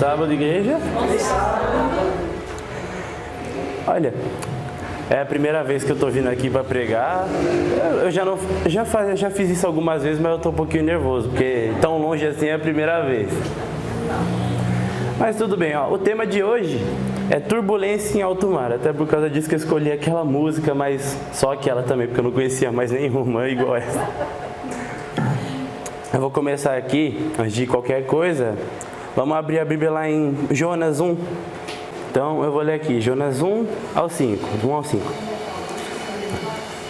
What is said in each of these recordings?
sábado, igreja. Olha, é a primeira vez que eu tô vindo aqui para pregar. Eu já fiz isso algumas vezes, mas eu tô um pouquinho nervoso, porque tão longe assim é a primeira vez. Mas tudo bem, ó. O tema de hoje é turbulência em alto mar. Até por causa disso que eu escolhi aquela música, mas só aquela também, porque eu não conhecia mais nenhuma igual essa. Eu vou começar aqui, antes de qualquer coisa, vamos abrir a Bíblia lá em Jonas 1. Então eu vou ler aqui, Jonas 1 ao 5, 1 ao 5.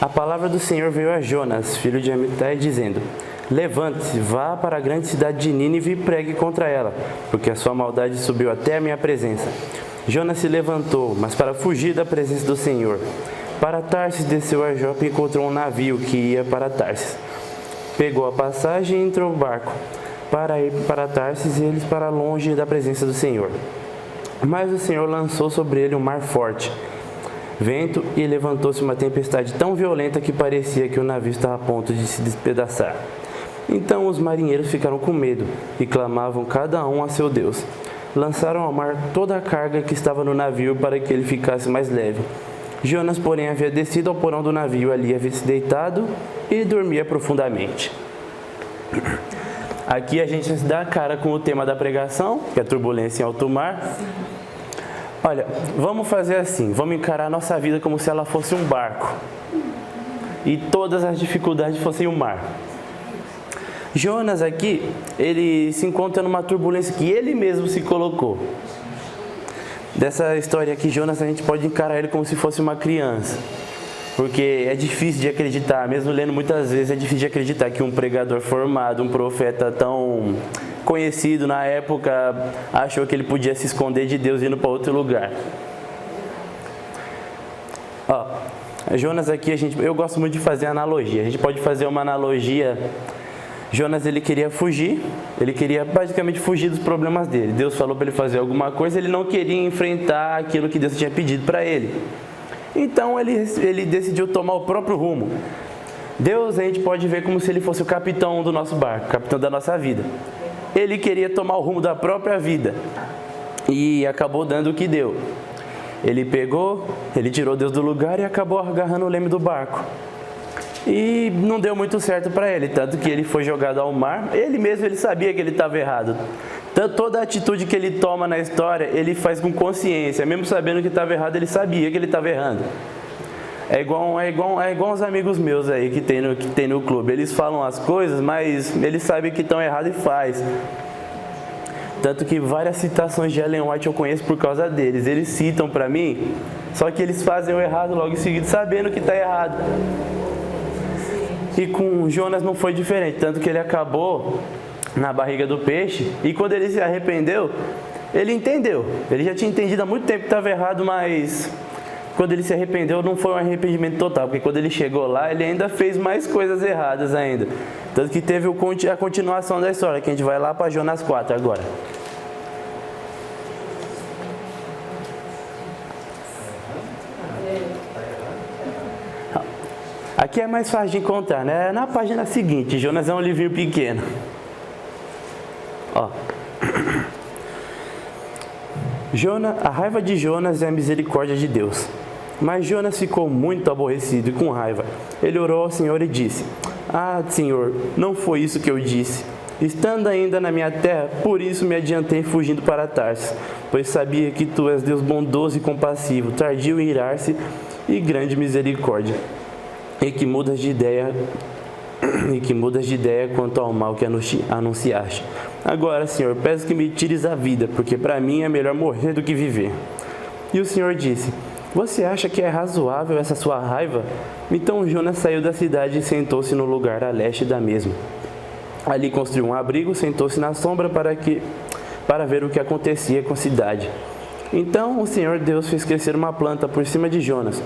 A palavra do Senhor veio a Jonas, filho de Amitai, dizendo: Levante-se, vá para a grande cidade de Nínive e pregue contra ela, porque a sua maldade subiu até a minha presença. Jonas se levantou, mas para fugir da presença do Senhor. Para Tarsis desceu a Jope e encontrou um navio que ia para Tarsis. Pegou a passagem e entrou no barco para ir para Tarsis e eles para longe da presença do Senhor. Mas o Senhor lançou sobre ele um mar forte, vento, e levantou-se uma tempestade tão violenta que parecia que o navio estava a ponto de se despedaçar. Então os marinheiros ficaram com medo e clamavam cada um a seu Deus. Lançaram ao mar toda a carga que estava no navio para que ele ficasse mais leve. Jonas, porém, havia descido ao porão do navio, ali havia se deitado e dormia profundamente. Aqui a gente se dá a cara com o tema da pregação, que é turbulência em alto mar. Olha, vamos fazer assim, vamos encarar a nossa vida como se ela fosse um barco e todas as dificuldades fossem o mar. Jonas aqui, ele se encontra numa turbulência que ele mesmo se colocou. Dessa história aqui, Jonas, a gente pode encarar ele como se fosse uma criança, porque é difícil de acreditar, mesmo lendo muitas vezes, é difícil de acreditar que um pregador formado, um profeta tão conhecido na época, achou que ele podia se esconder de Deus indo para outro lugar. Ó, Jonas aqui, eu gosto muito de fazer analogia. A gente pode fazer uma analogia. Jonas, ele queria fugir, ele queria basicamente fugir dos problemas dele. Deus falou para ele fazer alguma coisa, ele não queria enfrentar aquilo que Deus tinha pedido para ele. Então ele decidiu tomar o próprio rumo. Deus, a gente pode ver como se ele fosse o capitão do nosso barco, o capitão da nossa vida. Ele queria tomar o rumo da própria vida e acabou dando o que deu. Ele tirou Deus do lugar e acabou agarrando o leme do barco. E não deu muito certo para ele, tanto que ele foi jogado ao mar. Ele sabia que ele estava errado. Toda a atitude que ele toma na história, ele faz com consciência. Mesmo sabendo que estava errado, ele sabia que ele estava errando. É igual os amigos meus aí que tem no clube. Eles falam as coisas, mas eles sabem que estão errados e faz. Tanto que várias citações de Ellen White eu conheço por causa deles. Eles citam para mim, só que eles fazem o errado logo em seguida, sabendo que está errado. E com Jonas não foi diferente, tanto que ele acabou na barriga do peixe, e quando ele se arrependeu, ele entendeu. Ele já tinha entendido há muito tempo que estava errado, mas quando ele se arrependeu não foi um arrependimento total, porque quando ele chegou lá, ele ainda fez mais coisas erradas ainda. Tanto que teve a continuação da história, que a gente vai lá para Jonas 4 agora. Aqui é mais fácil de encontrar, né? Na página seguinte, Jonas é um livrinho pequeno. Ó. A raiva de Jonas é a misericórdia de Deus. Mas Jonas ficou muito aborrecido e com raiva. Ele orou ao Senhor e disse: Ah, Senhor, não foi isso que eu disse. Estando ainda na minha terra, por isso me adiantei fugindo para Tarsis, pois sabia que tu és Deus bondoso e compassivo, tardio em irar-se e grande misericórdia. E que mudas de ideia quanto ao mal que anunciaste. Agora, Senhor, peço que me tires a vida, porque para mim é melhor morrer do que viver. E o Senhor disse: Você acha que é razoável essa sua raiva? Então Jonas saiu da cidade e sentou-se no lugar a leste da mesma. Ali construiu um abrigo, sentou-se na sombra para ver o que acontecia com a cidade. Então o Senhor Deus fez crescer uma planta por cima de Jonas,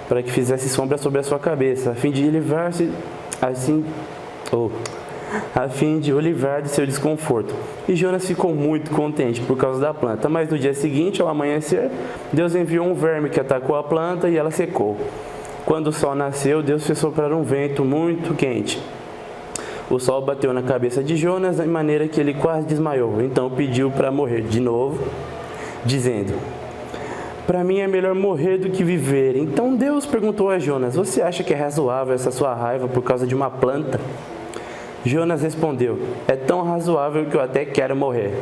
para que fizesse sombra sobre a sua cabeça, a fim de o livrar de seu desconforto. E Jonas ficou muito contente por causa da planta. Mas no dia seguinte, ao amanhecer, Deus enviou um verme que atacou a planta e ela secou. Quando o sol nasceu, Deus fez soprar um vento muito quente. O sol bateu na cabeça de Jonas de maneira que ele quase desmaiou. Então pediu para morrer de novo, dizendo: para mim é melhor morrer do que viver. Então Deus perguntou a Jonas: você acha que é razoável essa sua raiva por causa de uma planta? Jonas respondeu: é tão razoável que eu até quero morrer.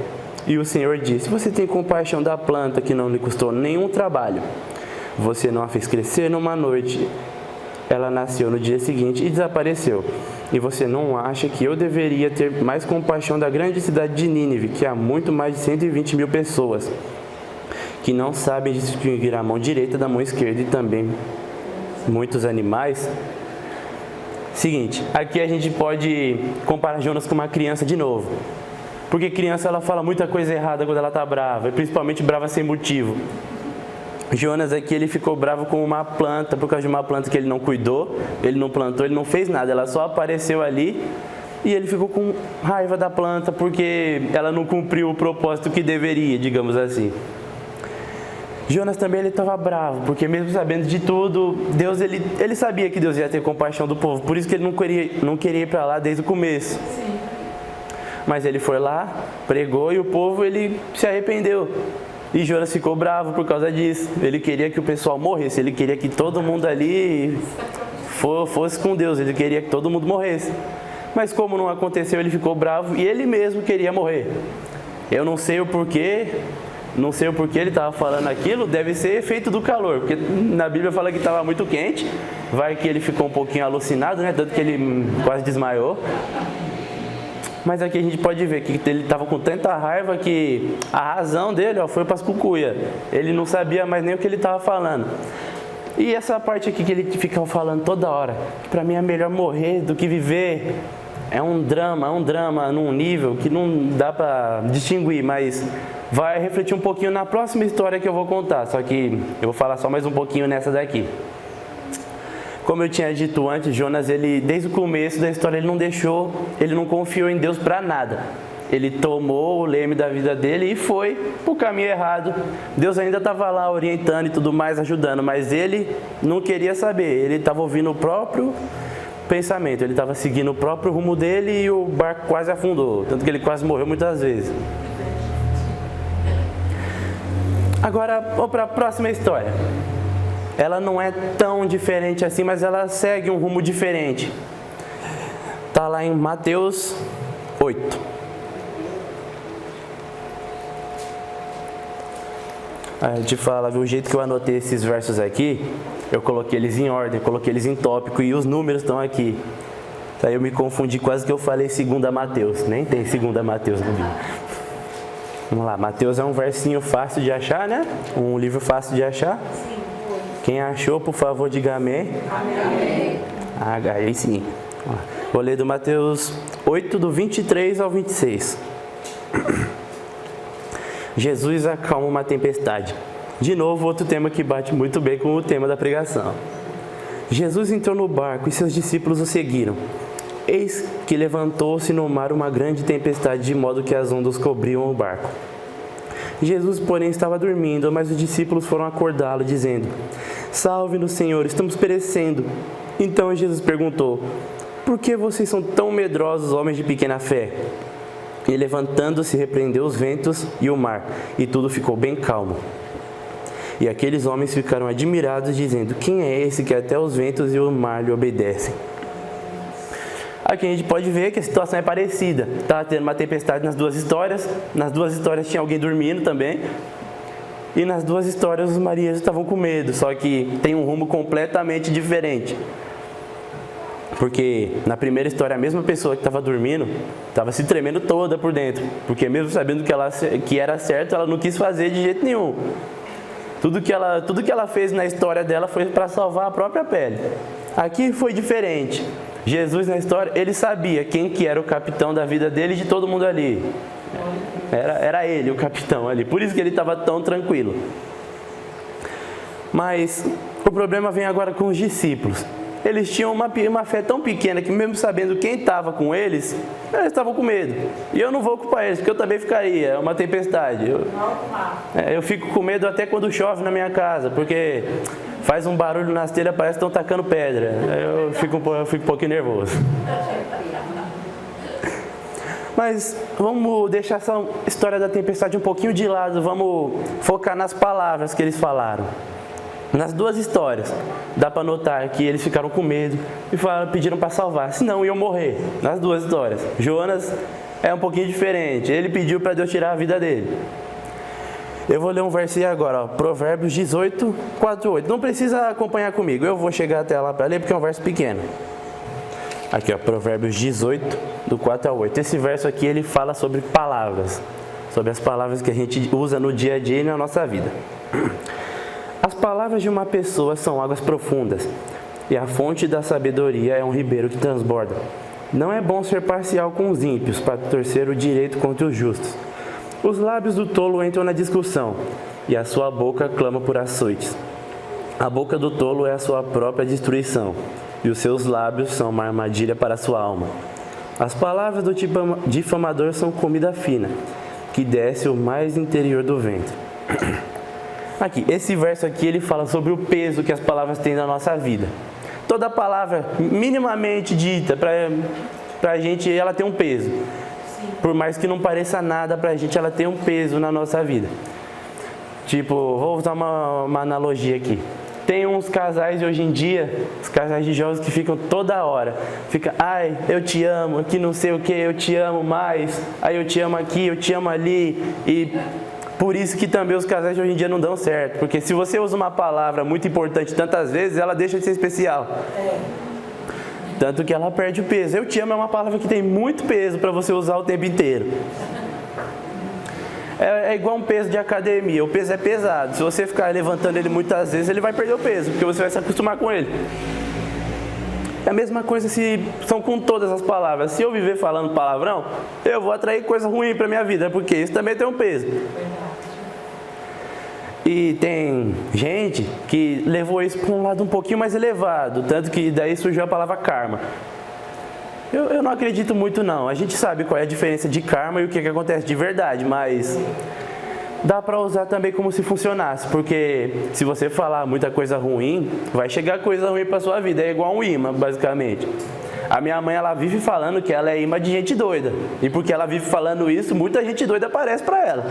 E o Senhor disse: você tem compaixão da planta que não lhe custou nenhum trabalho. Você não a fez crescer numa noite. Ela nasceu no dia seguinte e desapareceu. E você não acha que eu deveria ter mais compaixão da grande cidade de Nínive, que há muito mais de 120 mil pessoas, que não sabem distinguir a mão direita da mão esquerda, e também muitos animais? Seguinte, aqui a gente pode comparar Jonas com uma criança de novo. Porque criança, ela fala muita coisa errada quando ela está brava, e principalmente brava sem motivo. Jonas aqui, ele ficou bravo com uma planta, por causa de uma planta que ele não cuidou, ele não plantou, ele não fez nada, ela só apareceu ali, e ele ficou com raiva da planta porque ela não cumpriu o propósito que deveria, digamos assim. Jonas também, ele estava bravo, porque mesmo sabendo de tudo, Deus, ele sabia que Deus ia ter compaixão do povo, por isso que ele não queria ir para lá desde o começo. Sim. Mas ele foi lá, pregou, e o povo, ele se arrependeu. E Jonas ficou bravo por causa disso. Ele queria que o pessoal morresse, ele queria que todo mundo ali fosse com Deus, ele queria que todo mundo morresse. Mas como não aconteceu, ele ficou bravo e ele mesmo queria morrer. Eu não sei o porquê ele estava falando aquilo, deve ser efeito do calor, porque na Bíblia fala que estava muito quente, vai que ele ficou um pouquinho alucinado, né? Tanto que ele quase desmaiou. Mas aqui a gente pode ver que ele estava com tanta raiva que a razão dele foi para as cucuias. Ele não sabia mais nem o que ele estava falando. E essa parte aqui que ele fica falando toda hora, que para mim é melhor morrer do que viver, é um drama num nível que não dá para distinguir, mas vai refletir um pouquinho na próxima história que eu vou contar, só que eu vou falar só mais um pouquinho nessa daqui. Como eu tinha dito antes, Jonas, ele desde o começo da história, ele não confiou em Deus para nada. Ele tomou o leme da vida dele e foi pro caminho errado. Deus ainda estava lá orientando e tudo mais, ajudando, mas ele não queria saber. Ele estava ouvindo o próprio pensamento, ele estava seguindo o próprio rumo dele e o barco quase afundou, tanto que ele quase morreu muitas vezes. Agora, vamos para a próxima história. Ela não é tão diferente assim, mas ela segue um rumo diferente. Está lá em Mateus 8. A gente fala, o jeito que eu anotei esses versos aqui, eu coloquei eles em ordem, coloquei eles em tópico e os números estão aqui. Aí eu me confundi, quase que eu falei 2 Mateus, nem tem 2 Mateus no livro. Vamos lá, Mateus é um versinho fácil de achar, né? Um livro fácil de achar. Sim. Quem achou, por favor, diga amém. Amém. Aí sim. Vou ler do Mateus 8, do 23 ao 26. Jesus acalma uma tempestade. De novo, outro tema que bate muito bem com o tema da pregação. Jesus entrou no barco e seus discípulos o seguiram. Eis que levantou-se no mar uma grande tempestade, de modo que as ondas cobriam o barco. Jesus, porém, estava dormindo, mas os discípulos foram acordá-lo, dizendo: Salve-nos, Senhor, estamos perecendo. Então Jesus perguntou: Por que vocês são tão medrosos, homens de pequena fé? E levantando-se, repreendeu os ventos e o mar, e tudo ficou bem calmo. E aqueles homens ficaram admirados, dizendo: Quem é esse que até os ventos e o mar lhe obedecem? Aqui a gente pode ver que a situação é parecida. Estava tendo uma tempestade nas duas histórias tinha alguém dormindo também. E nas duas histórias os marinheiros estavam com medo, só que tem um rumo completamente diferente. Porque na primeira história a mesma pessoa que estava dormindo estava se tremendo toda por dentro, porque mesmo sabendo que era certo, ela não quis fazer de jeito nenhum. Tudo que ela fez na história dela foi para salvar a própria pele. Aqui foi diferente. Jesus na história, ele sabia quem que era o capitão da vida dele e de todo mundo ali. Era ele o capitão ali, por isso que ele estava tão tranquilo. Mas o problema vem agora com os discípulos. Eles tinham uma fé tão pequena que mesmo sabendo quem estava com eles estavam com medo. E eu não vou culpar eles, porque eu também ficaria, é uma tempestade. Eu fico com medo até quando chove na minha casa, porque faz um barulho nas telhas, parece que estão tacando pedra. Eu fico um pouquinho nervoso. Mas vamos deixar essa história da tempestade um pouquinho de lado, vamos focar nas palavras que eles falaram. Nas duas histórias, dá para notar que eles ficaram com medo e pediram para salvar, senão iam morrer. Nas duas histórias. Jonas é um pouquinho diferente, ele pediu para Deus tirar a vida dele. Eu vou ler um versículo agora, ó, Provérbios 18, 4 e 8. Não precisa acompanhar comigo, eu vou chegar até lá para ler porque é um verso pequeno. Aqui, ó, Provérbios 18, do 4 a 8. Esse verso aqui, ele fala sobre palavras, sobre as palavras que a gente usa no dia a dia e na nossa vida. As palavras de uma pessoa são águas profundas, e a fonte da sabedoria é um ribeiro que transborda. Não é bom ser parcial com os ímpios, para torcer o direito contra os justos. Os lábios do tolo entram na discussão, e a sua boca clama por açoites. A boca do tolo é a sua própria destruição, e os seus lábios são uma armadilha para a sua alma. As palavras do difamador são comida fina, que desce o mais interior do ventre. Aqui, esse verso aqui, ele fala sobre o peso que as palavras têm na nossa vida. Toda palavra minimamente dita para a gente, ela tem um peso. Por mais que não pareça nada para a gente, ela tem um peso na nossa vida. Tipo, vou usar uma analogia aqui. Tem uns casais de hoje em dia, os casais de jovens que ficam toda hora. Fica, ai, eu te amo, que não sei o que, eu te amo mais. Aí eu te amo aqui, eu te amo ali. E por isso que também os casais de hoje em dia não dão certo. Porque se você usa uma palavra muito importante tantas vezes, ela deixa de ser especial. Tanto que ela perde o peso. Eu te amo é uma palavra que tem muito peso para você usar o tempo inteiro. É igual um peso de academia. O peso é pesado. Se você ficar levantando ele muitas vezes, ele vai perder o peso, porque você vai se acostumar com ele. É a mesma coisa são com todas as palavras. Se eu viver falando palavrão, eu vou atrair coisa ruim para minha vida, porque isso também tem um peso. E tem gente que levou isso para um lado um pouquinho mais elevado, tanto que daí surgiu a palavra karma. Eu não acredito muito não, a gente sabe qual é a diferença de karma e o que acontece de verdade, mas dá para usar também como se funcionasse, porque se você falar muita coisa ruim, vai chegar coisa ruim para sua vida, é igual um imã, basicamente. A minha mãe, ela vive falando que ela é imã de gente doida, e porque ela vive falando isso, muita gente doida aparece para ela.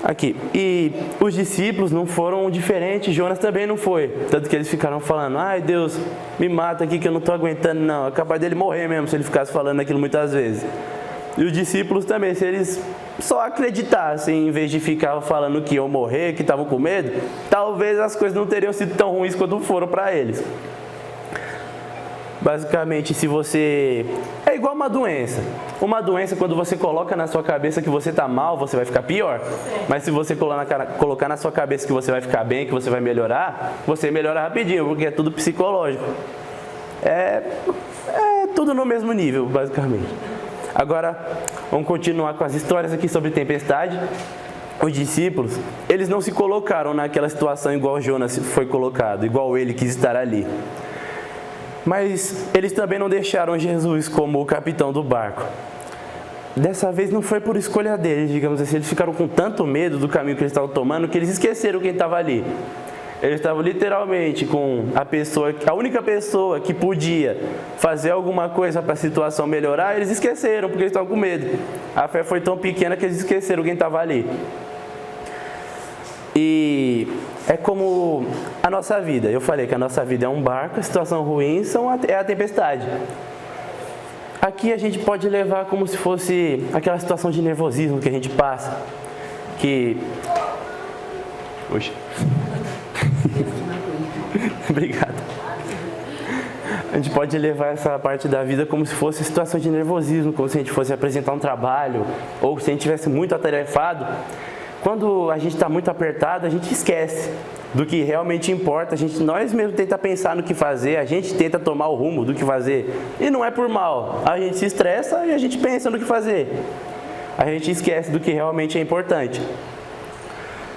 Aqui, e os discípulos não foram diferentes, Jonas também não foi. Tanto que eles ficaram falando, ai Deus, me mata aqui que eu não estou aguentando não. É capaz dele morrer mesmo se ele ficasse falando aquilo muitas vezes. E os discípulos também, se eles só acreditassem, em vez de ficar falando que iam morrer, que estavam com medo, talvez as coisas não teriam sido tão ruins quanto foram para eles. Basicamente, se você... É igual uma doença. Uma doença, quando você coloca na sua cabeça que você está mal, você vai ficar pior. Mas se você colocar na sua cabeça que você vai ficar bem, que você vai melhorar, você melhora rapidinho, porque é tudo psicológico. É tudo no mesmo nível, basicamente. Agora, vamos continuar com as histórias aqui sobre tempestade. Os discípulos, eles não se colocaram naquela situação igual Jonas foi colocado, igual ele quis estar ali. Mas eles também não deixaram Jesus como o capitão do barco. Dessa vez não foi por escolha deles, digamos assim. Eles ficaram com tanto medo do caminho que eles estavam tomando que eles esqueceram quem estava ali. Eles estavam literalmente com a única pessoa que podia fazer alguma coisa para a situação melhorar, eles esqueceram porque eles estavam com medo. A fé foi tão pequena que eles esqueceram quem estava ali. E é como a nossa vida. Eu falei que a nossa vida é um barco, a situação ruim é a tempestade. Aqui a gente pode levar como se fosse aquela situação de nervosismo que a gente passa. Oxe. Obrigado. A gente pode levar essa parte da vida como se fosse situação de nervosismo, como se a gente fosse apresentar um trabalho, ou se a gente estivesse muito atarefado. Quando a gente está muito apertado, a gente esquece do que realmente importa. Nós mesmos tenta pensar no que fazer, a gente tenta tomar o rumo do que fazer. E não é por mal. A gente se estressa e a gente pensa no que fazer. A gente esquece do que realmente é importante.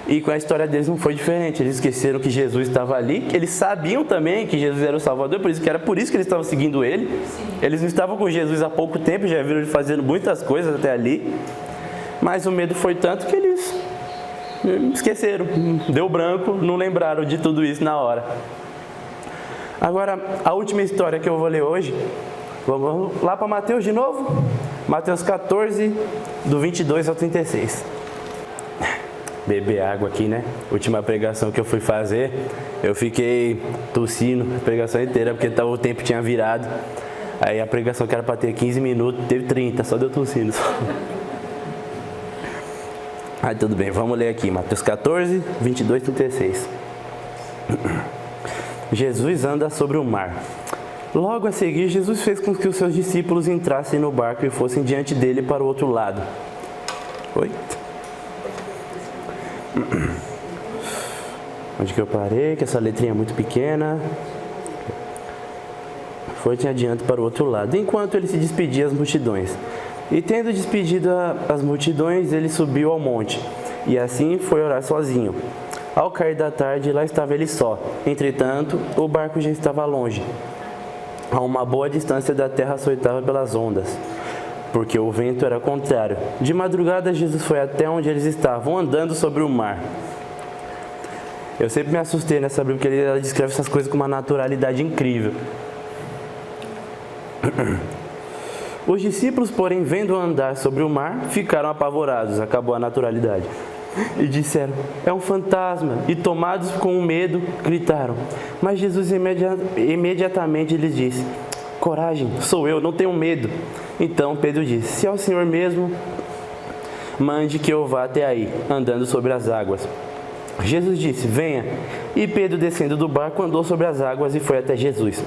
E com a história deles não foi diferente. Eles esqueceram que Jesus estava ali. Eles sabiam também que Jesus era o Salvador, por isso que eles estavam seguindo ele. Sim. Eles não estavam com Jesus há pouco tempo, já viram ele fazendo muitas coisas até ali. Mas o medo foi tanto que eles esqueceram, deu branco, não lembraram de tudo isso na hora. Agora, a última história que eu vou ler hoje Vamos lá para Mateus de novo? Mateus 14, do 22 ao 36. Beber água aqui, né? Última pregação que eu fui fazer, eu fiquei tossindo a pregação inteira, porque o tempo tinha virado. Aí a pregação que era para ter 15 minutos, teve 30, só deu tossindo. Aí tudo bem, vamos ler aqui, Mateus 14, 22 e 36. Jesus anda sobre o mar. Logo a seguir, Jesus fez com que os seus discípulos entrassem no barco e fossem diante dele para o outro lado. Oi? Onde que eu parei? Que essa letrinha é muito pequena. Foi-te adiante para o outro lado, enquanto ele se despedia às multidões. E tendo despedido as multidões, ele subiu ao monte, e assim foi orar sozinho. Ao cair da tarde, lá estava ele só. Entretanto, o barco já estava longe, a uma boa distância da terra açoitada pelas ondas, porque o vento era contrário. De madrugada, Jesus foi até onde eles estavam, andando sobre o mar. Eu sempre me assustei nessa Bíblia, porque ela descreve essas coisas com uma naturalidade incrível. Os discípulos, porém, vendo andar sobre o mar, ficaram apavorados, acabou a naturalidade, e disseram: é um fantasma, e tomados com medo, gritaram. Mas Jesus imediatamente lhes disse: coragem, sou eu, não tenho medo. Então Pedro disse: se é o Senhor mesmo, mande que eu vá até aí, andando sobre as águas. Jesus disse: venha. E Pedro, descendo do barco, andou sobre as águas e foi até Jesus.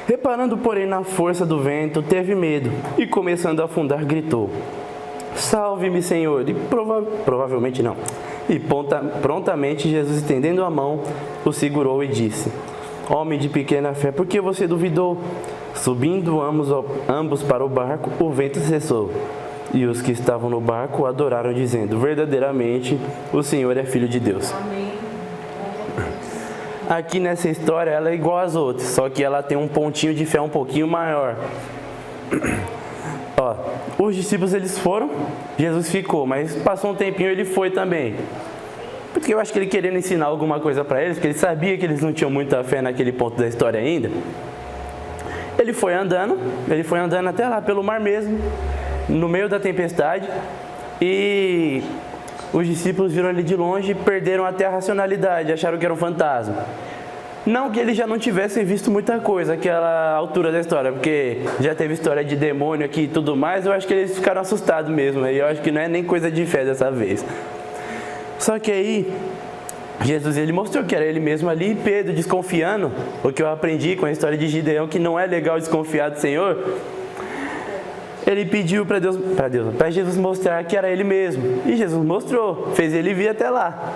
Reparando, porém, na força do vento, teve medo e, começando a afundar, gritou: salve-me, Senhor! E provavelmente não. E prontamente Jesus, estendendo a mão, o segurou e disse: homem de pequena fé, por que você duvidou? Subindo ambos para o barco, o vento cessou. E os que estavam no barco adoraram, dizendo: verdadeiramente, o Senhor é Filho de Deus. Amém. Aqui nessa história, ela é igual às outras, só que ela tem um pontinho de fé um pouquinho maior. Ó, os discípulos, eles foram, Jesus ficou, mas passou um tempinho, ele foi também. Porque eu acho que ele querendo ensinar alguma coisa para eles, porque ele sabia que eles não tinham muita fé naquele ponto da história ainda. Ele foi andando até lá pelo mar mesmo, no meio da tempestade, e os discípulos viram ele de longe e perderam até a racionalidade, acharam que era um fantasma. Não que eles já não tivessem visto muita coisa àquela altura da história, porque já teve história de demônio aqui e tudo mais, eu acho que eles ficaram assustados mesmo, e eu acho que não é nem coisa de fé dessa vez. Só que aí, Jesus, ele mostrou que era ele mesmo ali, e Pedro, desconfiando, o que eu aprendi com a história de Gideão, que não é legal desconfiar do Senhor, ele pediu para Jesus mostrar que era ele mesmo. E Jesus mostrou, fez ele vir até lá.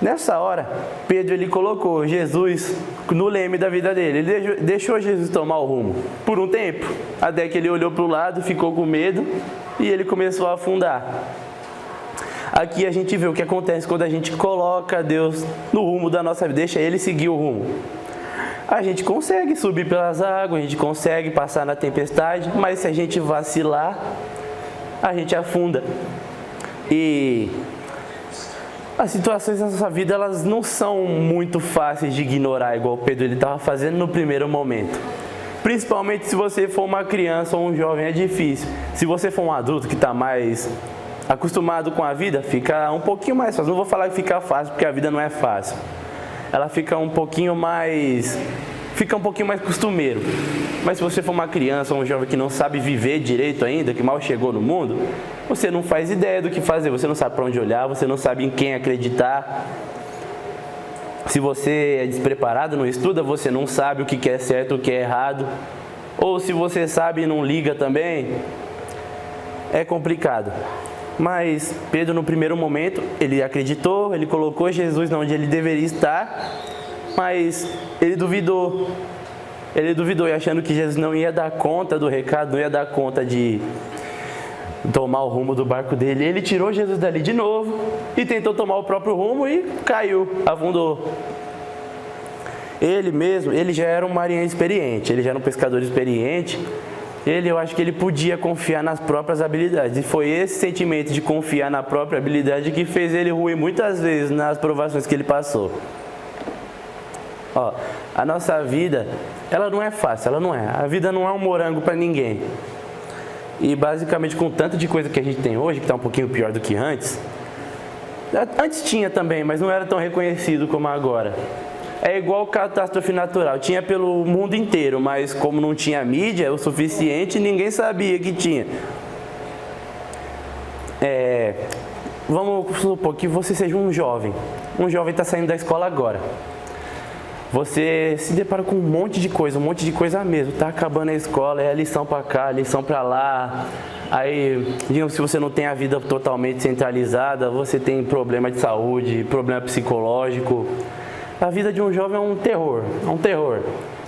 Nessa hora, Pedro, ele colocou Jesus no leme da vida dele. Ele deixou Jesus tomar o rumo por um tempo, até que ele olhou para o lado, ficou com medo e ele começou a afundar. Aqui a gente vê o que acontece quando a gente coloca Deus no rumo da nossa vida, deixa ele seguir o rumo. A gente consegue subir pelas águas, a gente consegue passar na tempestade, mas se a gente vacilar, a gente afunda. E as situações da nossa vida, elas não são muito fáceis de ignorar, igual o Pedro estava fazendo no primeiro momento. Principalmente se você for uma criança ou um jovem, é difícil. Se você for um adulto que está mais acostumado com a vida, fica um pouquinho mais fácil. Não vou falar que fica fácil, porque a vida não é fácil. Ela fica um pouquinho mais costumeiro. Mas se você for uma criança ou um jovem que não sabe viver direito ainda, que mal chegou no mundo, você não faz ideia do que fazer, você não sabe para onde olhar, você não sabe em quem acreditar. Se você é despreparado, não estuda, você não sabe o que é certo, o que é errado. Ou se você sabe e não liga também, é complicado. Mas Pedro, no primeiro momento, ele acreditou, ele colocou Jesus onde ele deveria estar, mas ele duvidou. Ele duvidou, e achando que Jesus não ia dar conta do recado, não ia dar conta de tomar o rumo do barco dele. Ele tirou Jesus dali de novo e tentou tomar o próprio rumo e caiu, afundou. Ele já era um marinheiro experiente, ele já era um pescador experiente. Eu acho que ele podia confiar nas próprias habilidades. E foi esse sentimento de confiar na própria habilidade que fez ele ruir muitas vezes nas provações que ele passou. Ó, a nossa vida, ela não é fácil, ela não é. A vida não é um morango para ninguém. E basicamente com tanto de coisa que a gente tem hoje, que está um pouquinho pior do que antes. Antes tinha também, mas não era tão reconhecido como agora. É igual catástrofe natural, tinha pelo mundo inteiro, mas como não tinha mídia o suficiente, ninguém sabia que tinha. Vamos supor que você seja um jovem está saindo da escola agora. Você se depara com um monte de coisa mesmo, tá acabando a escola, é lição para cá, lição para lá. Aí, digamos, se você não tem a vida totalmente centralizada, você tem problema de saúde, problema psicológico. A vida de um jovem é um terror.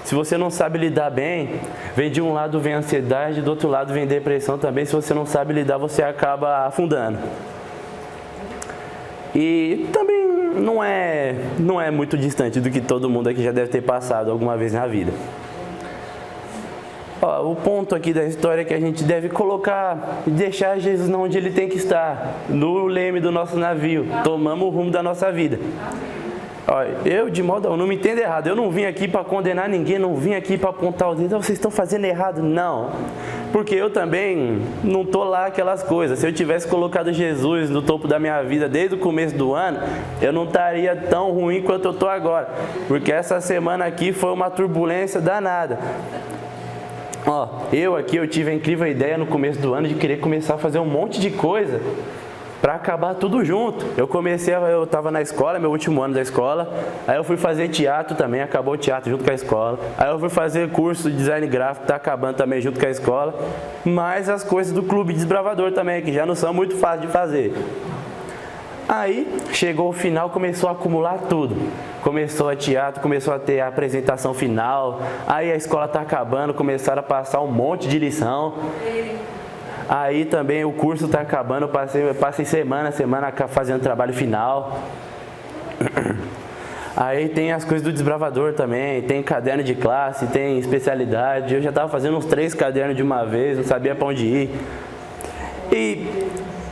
Se você não sabe lidar bem, vem de um lado vem ansiedade, do outro lado vem depressão também. Se você não sabe lidar, você acaba afundando. E também não é muito distante do que todo mundo aqui já deve ter passado alguma vez na vida. O ponto aqui da história é que a gente deve colocar e deixar Jesus onde ele tem que estar, no leme do nosso navio. Tomamos o rumo da nossa vida. Eu, de modo algum, não me entenda errado, eu não vim aqui para condenar ninguém, não vim aqui para apontar o dedo, vocês estão fazendo errado, não. Porque eu também não estou lá aquelas coisas. Se eu tivesse colocado Jesus no topo da minha vida desde o começo do ano, eu não estaria tão ruim quanto eu estou agora. Porque essa semana aqui foi uma turbulência danada. Eu tive a incrível ideia no começo do ano de querer começar a fazer um monte de coisa para acabar tudo junto. Eu estava na escola, meu último ano da escola, aí eu fui fazer teatro também, acabou o teatro junto com a escola, aí eu fui fazer curso de design gráfico, está acabando também junto com a escola, mais as coisas do Clube Desbravador também, que já não são muito fáceis de fazer. Aí, chegou o final, começou a acumular tudo. Começou a teatro, começou a ter a apresentação final, aí a escola está acabando, começaram a passar um monte de lição. Aí também o curso está acabando, eu passei semana fazendo trabalho final. Aí tem as coisas do Desbravador também, tem caderno de classe, tem especialidade. Eu já estava fazendo uns 3 cadernos de uma vez, não sabia para onde ir. E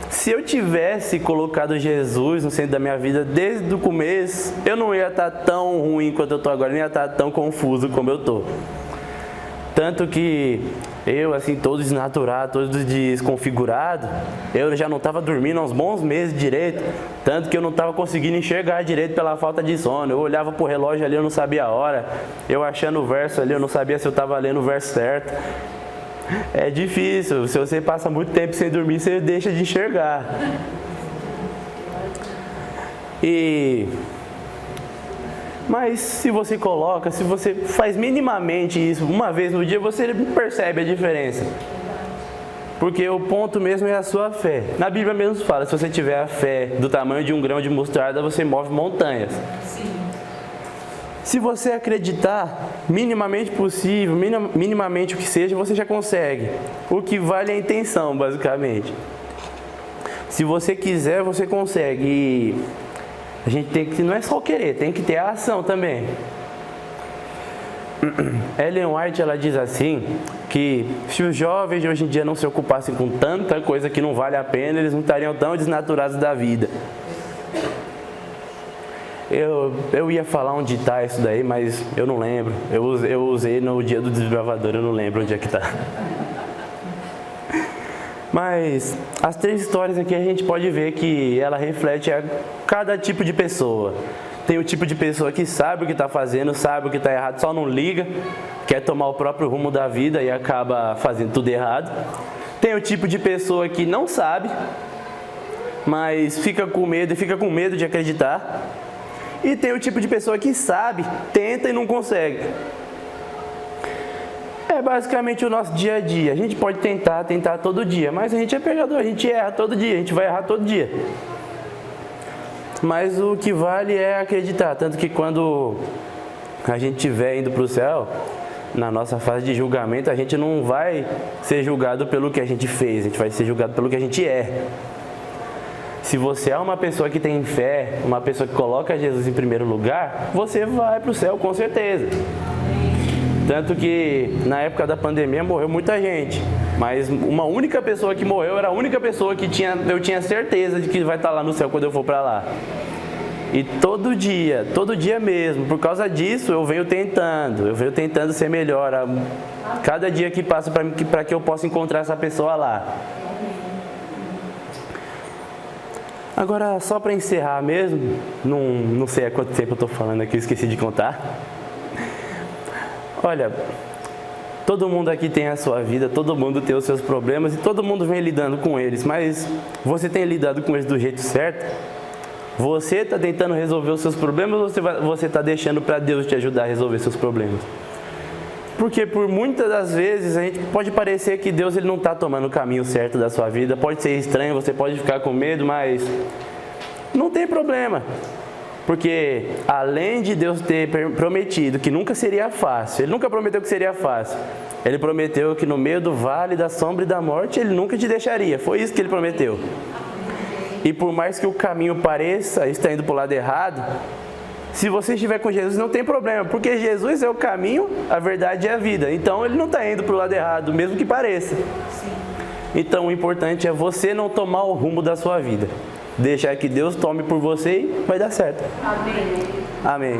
se eu tivesse colocado Jesus no centro da minha vida desde o começo, eu não ia estar tão ruim quanto eu estou agora, não ia estar tão confuso como eu estou. Tanto que eu, assim, todo desnaturado, todo desconfigurado, eu já não estava dormindo há uns bons meses direito, tanto que eu não estava conseguindo enxergar direito pela falta de sono. Eu olhava pro relógio ali, eu não sabia a hora, eu achando o verso ali, eu não sabia se eu estava lendo o verso certo. É difícil, se você passa muito tempo sem dormir, você deixa de enxergar. Mas se você faz minimamente isso uma vez no dia, você percebe a diferença. Porque o ponto mesmo é a sua fé. Na Bíblia mesmo fala, se você tiver a fé do tamanho de um grão de mostarda, você move montanhas. Sim. Se você acreditar minimamente possível, minimamente o que seja, você já consegue. O que vale é a intenção, basicamente. Se você quiser, você consegue. E a gente tem que, não é só querer, tem que ter a ação também. Ellen White, ela diz assim, que se os jovens de hoje em dia não se ocupassem com tanta coisa que não vale a pena, eles não estariam tão desnaturados da vida. Eu ia falar onde está isso daí, mas eu não lembro. Eu usei no dia do Desbravador, eu não lembro onde é que está. Mas as 3 histórias aqui a gente pode ver que ela reflete a cada tipo de pessoa. Tem o tipo de pessoa que sabe o que está fazendo, sabe o que está errado, só não liga, quer tomar o próprio rumo da vida e acaba fazendo tudo errado. Tem o tipo de pessoa que não sabe, mas fica com medo e fica com medo de acreditar. E tem o tipo de pessoa que sabe, tenta e não consegue. É basicamente o nosso dia a dia. A gente pode tentar todo dia, mas a gente é pecador, a gente erra todo dia, a gente vai errar todo dia. Mas o que vale é acreditar, tanto que quando a gente estiver indo para o céu, na nossa fase de julgamento, a gente não vai ser julgado pelo que a gente fez, a gente vai ser julgado pelo que a gente é. Se você é uma pessoa que tem fé, uma pessoa que coloca Jesus em primeiro lugar, você vai para o céu com certeza. Tanto que na época da pandemia morreu muita gente, mas uma única pessoa que morreu era a única pessoa que eu tinha certeza de que vai estar lá no céu quando eu for para lá. E todo dia mesmo, por causa disso eu venho tentando ser melhor. Cada dia que passa para que eu possa encontrar essa pessoa lá. Agora, só para encerrar mesmo, não sei há quanto tempo eu estou falando aqui, esqueci de contar. Olha, todo mundo aqui tem a sua vida, todo mundo tem os seus problemas e todo mundo vem lidando com eles, mas você tem lidado com eles do jeito certo? Você está tentando resolver os seus problemas ou você está deixando para Deus te ajudar a resolver seus problemas? Porque por muitas das vezes a gente pode parecer que Deus ele não está tomando o caminho certo da sua vida. Pode ser estranho, você pode ficar com medo, mas não tem problema. Porque além de Deus ter prometido que nunca seria fácil, Ele nunca prometeu que seria fácil. Ele prometeu que no meio do vale da sombra e da morte Ele nunca te deixaria. Foi isso que Ele prometeu. E por mais que o caminho pareça estar indo para o lado errado, se você estiver com Jesus, não tem problema, porque Jesus é o caminho, a verdade e a vida. Então, Ele não está indo para o lado errado, mesmo que pareça. Então, o importante é você não tomar o rumo da sua vida. Deixar que Deus tome por você e vai dar certo. Amém. Amém.